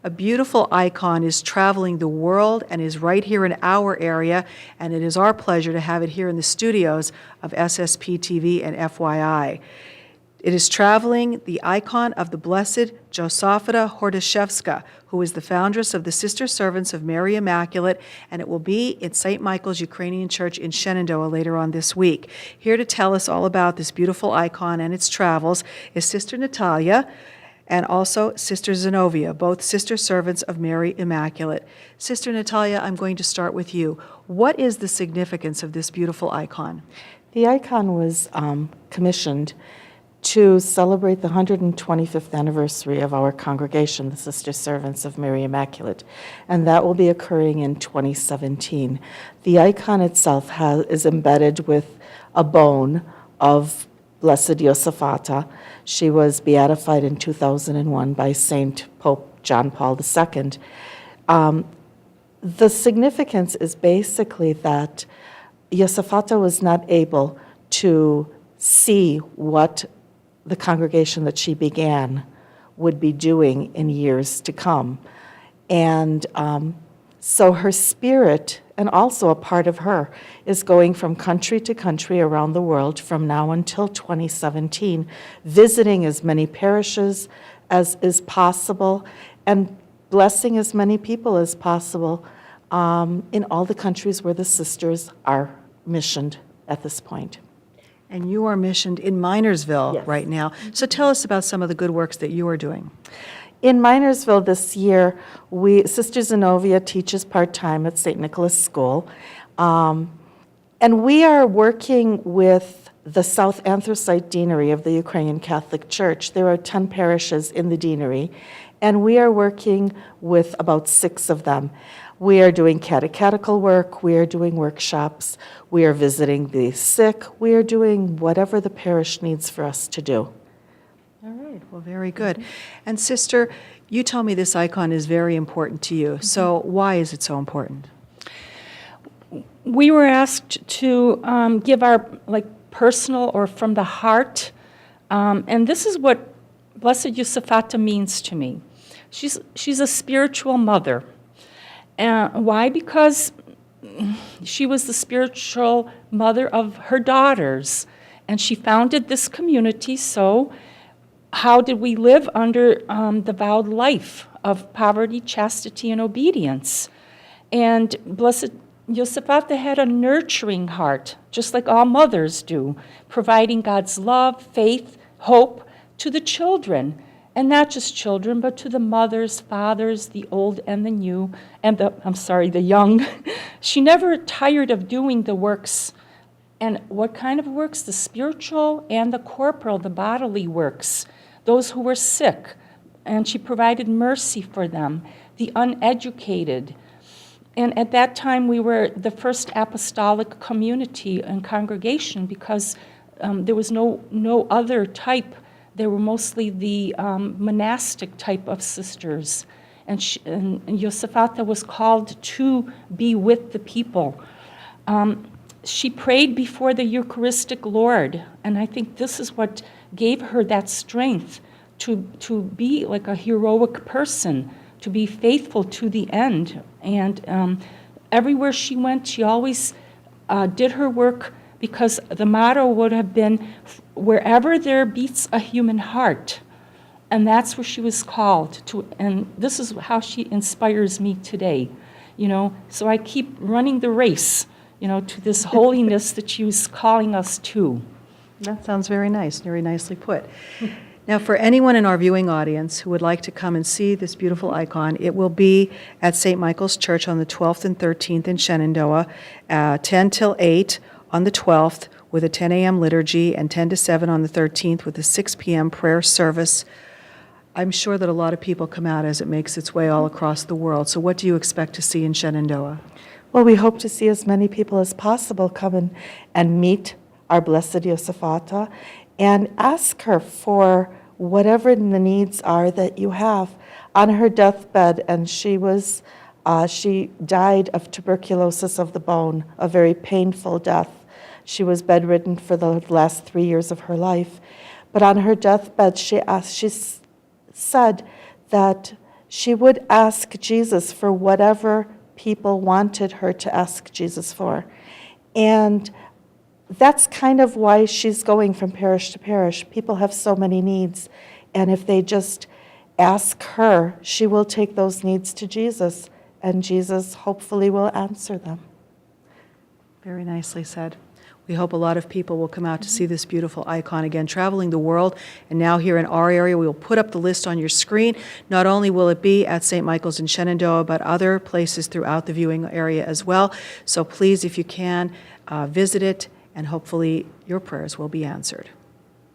A beautiful icon is traveling the world and is right here in our area, and it is our pleasure to have it here in the studios of SSPTV and FYI. It is traveling the icon of the Blessed Josaphata Hordashevska, who is the foundress of the Sister Servants of Mary Immaculate, and it will be in St. Michael's Ukrainian Church in Shenandoah later on this week. Here to tell us all about this beautiful icon and its travels is Sister Natalia and also Sister Zenobia, both Sister Servants of Mary Immaculate. Sister Natalia, I'm going to start with you. What is the significance of this beautiful icon? The icon was commissioned to celebrate the 125th anniversary of our congregation, the Sister Servants of Mary Immaculate, and that will be occurring in 2017. The icon itself is embedded with a bone of Blessed Josaphata. She was beatified in 2001 by Saint Pope John Paul II. The significance is basically that Josaphata was not able to see what the congregation that she began would be doing in years to come. And so her spirit, and also a part of her, is going from country to country around the world from now until 2017, visiting as many parishes as is possible and blessing as many people as possible in all the countries where the sisters are missioned at this point. And you are missioned in Minersville Yes. right now. So tell us about some of the good works that you are doing. In Minersville this year, Sister Zenobia teaches part-time at St. Nicholas School, and we are working with the South Anthracite Deanery of the Ukrainian Catholic Church. There are 10 parishes in the deanery, and we are working with about 6 of them. We are doing catechetical work, we are doing workshops, we are visiting the sick, we are doing whatever the parish needs for us to do. All right, well, very good. And Sister, you tell me this icon is very important to you. So why is it so important? We were asked to give our personal or from the heart, and this is what Blessed Josaphata means to me. She's a spiritual mother. Why? Because she was the spiritual mother of her daughters, and she founded this community. So how did we live under the vowed life of poverty, chastity, and obedience? And Blessed Josaphata had a nurturing heart, just like all mothers do, providing God's love, faith, hope to the children. And not just children, but to the mothers, fathers, the old and the new, and the young. She never tired of doing the works. And what kind of works? The spiritual and the corporal, the bodily works. Those who were sick, and she provided mercy for them. The uneducated. And at that time, we were the first apostolic community and congregation because there was no other type. They were mostly the monastic type of sisters. And Josaphata was called to be with the people. She prayed before the Eucharistic Lord, and I think this is what gave her that strength to be like a heroic person, to be faithful to the end. And everywhere she went, she always did her work, because the motto would have been, wherever there beats a human heart. And that's where she was called to, and this is how she inspires me today. So I keep running the race, to this holiness that she was calling us to. That sounds very nice, very nicely put. Now, for anyone in our viewing audience who would like to come and see this beautiful icon, it will be at St. Michael's Church on the 12th and 13th in Shenandoah, 10 till 8 on the 12th with a 10 a.m. liturgy, and 10 to 7 on the 13th with a 6 p.m. prayer service. I'm sure that a lot of people come out as it makes its way all across the world. So what do you expect to see in Shenandoah? Well, we hope to see as many people as possible come in and meet our Blessed Josaphata and ask her for whatever the needs are that you have. On her deathbed, and she died of tuberculosis of the bone, a very painful death. She was bedridden for the last 3 years of her life. But on her deathbed, she said that she would ask Jesus for whatever people wanted her to ask Jesus for. And that's kind of why she's going from parish to parish. People have so many needs, and if they just ask her, she will take those needs to Jesus, and Jesus hopefully will answer them. Very nicely said. We hope a lot of people will come out to see this beautiful icon again, traveling the world. And now here in our area, we will put up the list on your screen. Not only will it be at St. Michael's in Shenandoah, but other places throughout the viewing area as well. So please, if you can, visit it, and hopefully your prayers will be answered.